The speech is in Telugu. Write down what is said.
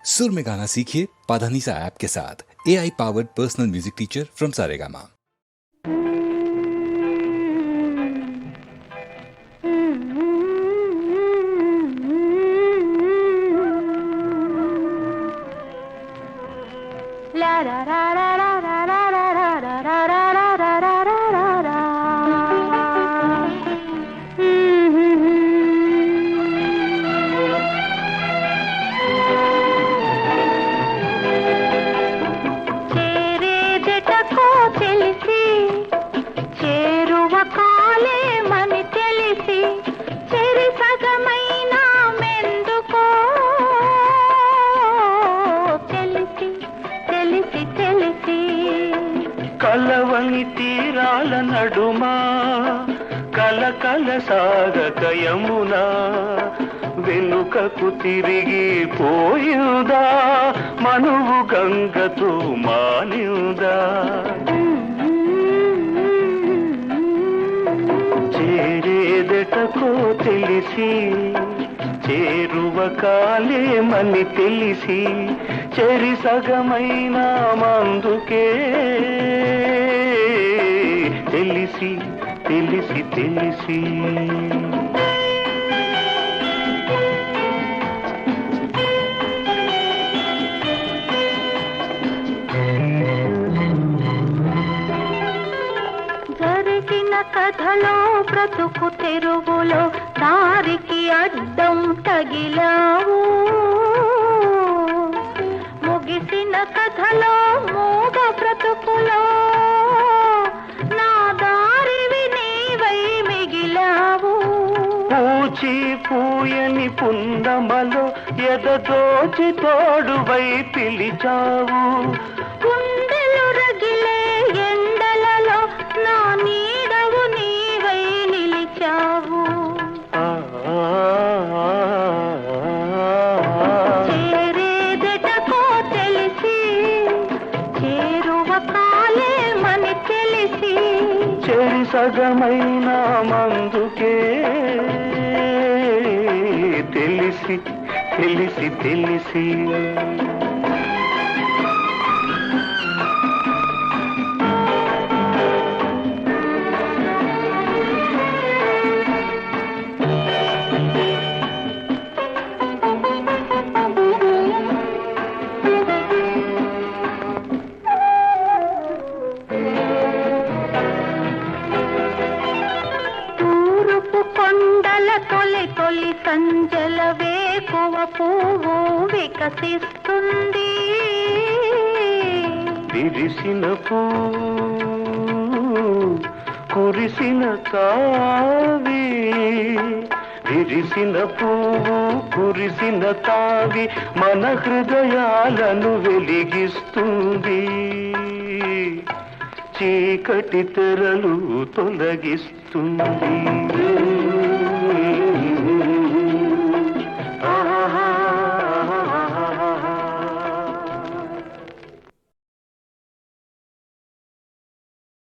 सुर में गाना सीखिए पाधानीसा ऐप के साथ। AI powered personal music teacher from Saregama. La la la la la la la la la la la la la la la la. చేరేదటకో తెలిసి చేరువ కాలేమని తెలిసి చెరి సగమైన మెందుకో తెలిసి తెలిసి తెలిసి కలవని తీరాల నడుమా కలకల సాగక యమునా వెనుకకు తిరిగి పోయుదా మనువు గంగతో మానియుదా చేరేదటకో తెలిసి చేరువ కాలేమని తెలిసి చెరి సగమైన మందుకే తెలిసి తెలిసి తెలిసి జరిగిన కథలో బ్రతుకు తెరువులో దారికి అడ్డం తగిలావు ముగిసిన కథలో మూగ బ్రతుకులో నా దారివి నీవై మిగిలావు పూచి పూయని పుందమలో ఎదదోచి తోడువై పిలిచావు గుండెలు రగిలే ఎండలలో నా నీడవు నీవై నిలిచావు చేరేదటకో తెలిసి చేరువ కాలేమని తెలిసి చెరి సగమైన మందుకే తెలిసి తెలిసి తెలిసి తూరుపు కొండల తొలి తొలి సంజల వేకువ పువ్వు వికసిస్తుంది విరిసిన పూ కురిసిన తావి విరిసిన పువ్వు కురిసిన తావి మన హృదయాలను వెలిగిస్తుంది చీకటి తెరలు తొలగిస్తుంది